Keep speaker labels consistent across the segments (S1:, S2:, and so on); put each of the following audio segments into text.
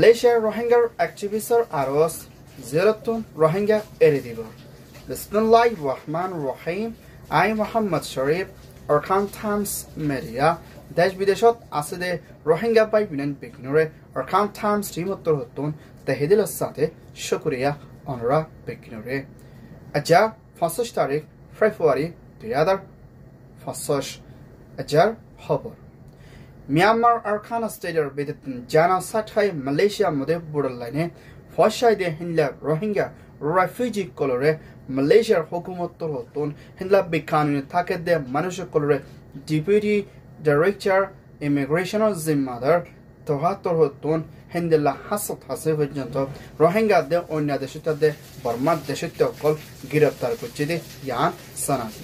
S1: Malaysia Rohingya activister aros ziyaratun Rohingya eridibor. Bismillahirrahmanirrahim. I Muhammad Sharif Arkan Times Media দেশ বিদেশত আছে দে রোহিঙ্গা পাই বিনেন বেকিনরে Arkan Times team উত্তর হতুন তেহেদিলের সাথে শুকরিয়া অনরা বেকিনরে আজা 25 তারিখ ফেব্রুয়ারি 2025 আজার খবর মিয়ানমার আরখান স্টেটের বিদিন জানা সাথাই মালয়েশিয়া মধ্যে বর্ডার লাইনে ফসাই দে হিনলা রোহিঙ্গা refugee কলরে মালয়েশিয়ার হুকুমত হতুন হিনলা বিকানুনি থাকে দে মানুষের কলরে ডেপুটি ডাইরেক্টর ইমিগ্রেশনের জিম্মাদার তোহাতর হতুন হিন্দলা হাসত হাসে পর্যন্ত রোহিঙ্গা দে অন্য দেশতে দে বর্মা দেশতে অকল গ্রেপ্তার করছে দে ইয়ান সানাদি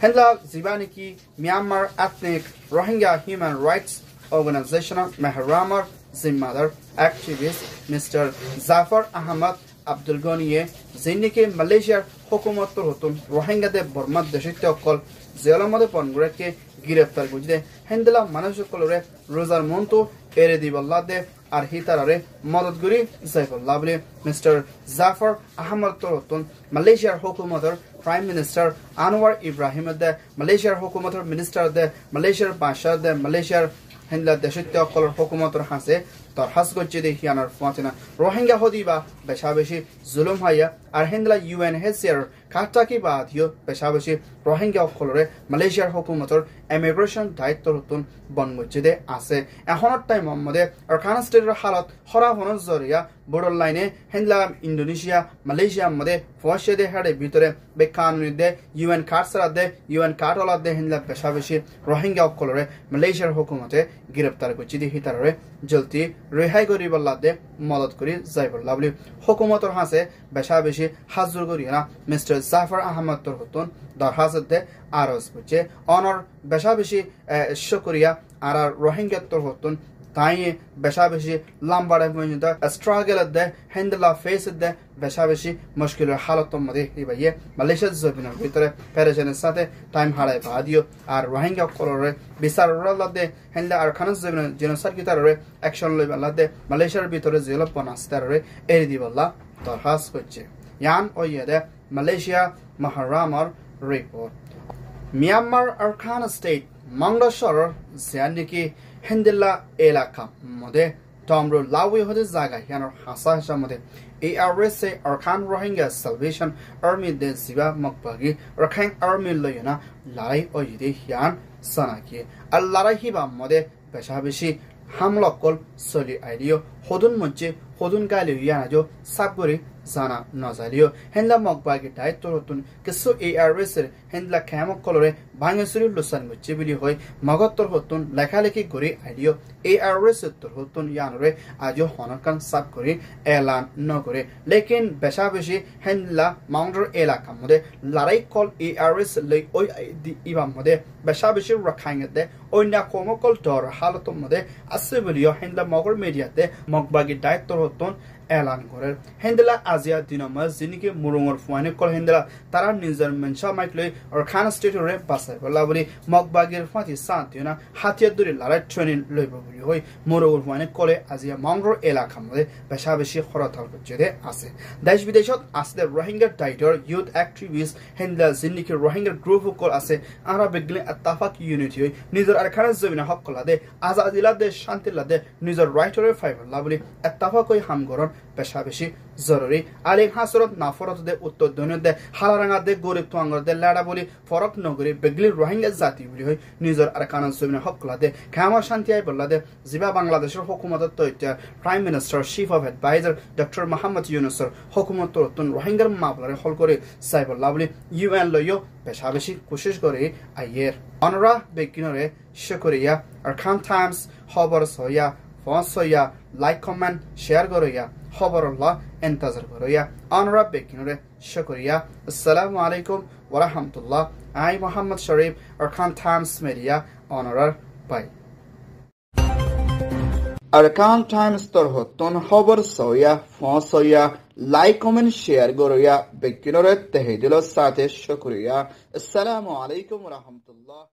S1: হিন্দলা জীবানি কি Myanmar ethnic Rohingya human rights organisation মেহরামার জিম্মাদার অ্যাক্টিভিস্ট মিস্টার জাফর আহমদ আব্দুল গনিয়ে জিন্দিকে মালয়েশিয়ার হুকুমত হতুন রোহিঙ্গা দে বর্মা দেশতে অকল জেলের মধ্যে পনগুড়াকে গ্রেপ্তার করছে হিন্দলা মানুষ কলরে রোজার মন্তু এরে দিবল্লা দে আর হিতারে মদত করি যাইবল্লা বলে মিস্টার জাফর আহমদ তরতুন মালয়েশিয়ার হুকুমতের প্রাইম মিনিস্টার আনোয়ার ইব্রাহিম দে মালয়েশিয়ার হুকুমতের মিনিস্টার দে মালয়েশিয়ার বাদশাহ দে মালয়েশিয়ার হিন্দলা দেশত্য অকলের হুকুমতের হাসে তার হাস করছে দে হিয়ানার ফাতিনা রোহিঙ্গা হদিবা বেশা বেশি জুলুম হাইয়া আর হিন্দলা UNHCR কাটাকি বাদিও বেশা বেশি রোহিঙ্গা অকলরে মালয়েশিয়ার হুকুমতের ইমিগ্রেশন দায়িত্ব হতুন বন করছে দে আছে এখনের টাইম মধ্যে আরকান স্টেটের হালত হরাহনের জরিয়া বর্ডার লাইনে হিন্দলা ইন্দোনেশিয়া মালয়েশিয়ার মধ্যে ফসে দে হাড়ে ভিতরে বেকানুনি দে UN কার্ডসারা দে UN কার্ডওয়ালা দে হিন্দলা বেশা বেশি রোহিঙ্গা অকলরে মালয়েশিয়ার হুকুমতে গ্রেপ্তার করছে দে হিতারে জলদি রেহাই করিবল্লা দে মদত করি যাইবল্লা বলে হুকুমতের হাসে বেশা বেশি হাজুর করিয়া না মিস্টার জাফর আহমদ তর হতুন দরখাস্ত দে আরজ করছে অনর বেশা বেশি শুকরিয়া আর রোহিঙ্গা তর হতুন তাই বেশা বেশি লাম্বাড়ে পর্যন্ত স্ট্রাগল দে হিন্দলা ফেস দে বেশা বেশি মুশকিলের হালতের মধ্যে ইবাইয়ে মালয়েশিয়ার জমিনের ভিতরে পেরেশানের সাথে টাইম হারায় বাদিও আর রোহিঙ্গা কলরে বিচার দে হিন্দলা আর খানাস জমিনের জেনোসাইড কিতারে অ্যাকশন লইবাল্লা দে মালয়েশিয়ার ভিতরে জেলপ বনাস্তারে এরি দিবল্লা দরখাস্ত করছে ইয়ান ওইদে Malaysia মাহরামার report Myanmar Arakan state মংডশর জিয়ানিকি হিন্দলা এলাকা মধ্যে টমরু লাউই হতে জায়গা ইয়ানোর হাসা হাসা মধ্যে ARS Arakan Rohingya salvation army দে জিবা মকবাগি রখাইন আর্মি লয়না লড়াই ওইদে ইয়ান সানাকি আর লড়াই হিবা মধ্যে বেশা বেশি হামলা কল সলি আইডিও হদুন মঞ্চে হদুন গালিও ইয়ানাজো সাবগরি জানা নজালিও হেন্দলা মকবাগি দায়িত্ব হতুন কিছু ARS এর হেন্দলা খেমক কলরে ভাঙেসুরি লুসান মুচে বিলি হয় মগত্তর হতুন লেখালেখি করে আইডিও ARS এর হতুন ইয়ানরে আজও হনকান সাব করে এলান ন করে লেকিন বেশা বেশি হেন্দলা মাউন্টার এলাকা মধ্যে লড়াই কল ARS লই ওই ইবাম মধ্যে বেশা বেশি রাখাইং দে অন্য কমকল দর হালত মধ্যে আছে বলিও হেন্দলা মগর মিডিয়াতে মকবাগি দায়িত্ব হতুন এলান করে হেন্দলা আজিয়া দিনমাস যিনিকে মুরুঙর ফুয়ানে কল হেন্দলা তারা নিজের মেনশা মাইকলৈ আর খান স্টেটরে বাসাই বলা বলি মকবাগির ফাতি শান্তি না হাতিয়ার দূরে লড়াই ট্রেনিং লইব বলি হই মুরুঙর ফুয়ানে কলে আজিয়া মাউন্টর এলাকা মধ্যে বেশা বেশি খরতাল করছে আছে দেশ বিদেশত আছে রোহিঙ্গা টাইটার ইউথ অ্যাক্টিভিস্ট হেন্দলা যিনিকে রোহিঙ্গা গ্রুপ কল আছে আরা বেগলে আত্তাফাক ইউনিটি হই নিজের আর খান জমিনা হক কলা দে আজাদিলা দে শান্তি লা দে নিজের রাইটরে ফাইবার লা বলি আত্তাফাক হই হামগরন বেশা বেশি জরুরি আলেক হাসরত নাফরত দে উত্তর দৈন্য দে হালারাঙা দে গরিব তোয়াঙ্গর দে লাড়া বলি ফরক নগরী বেগলি রোহিঙ্গা জাতি বলি হয় নিজের আর কানান জমিনে হকলা দে খামা শান্তি আই বললা দে জিবা বাংলাদেশের হুকুমতের তৈত্যা prime minister chief of adviser doctor Mohammad ইউনুসের হুকুমত রতুন রোহিঙ্গার মামলারে হল করে সাইবল্লা বলি UN লইও বেশা বেশি কোশিশ করে আইয়ের অনরা বেগিনরে শুকরিয়া আরখান টাইমস খবর সয়া ফসয়া লাইক কমেন্ট শেয়ার করিয়া খবরুল্লাহ ইন্তজার করিয়া অনরা বেকিনরে শুকরিয়া আসসালামু আলাইকুম ওয়া রাহমাতুল্লাহ I Mohammad Sharif Arakan Times media অনরার বাই আরকান টাইমস তর হতন খবর সয়া ফসয়া লাইক কমেন্ট শেয়ার করিয়া বেকিনরে তহে দিল সাথে শুকরিয়া আসসালামু আলাইকুম ওয়া রাহমাতুল্লাহ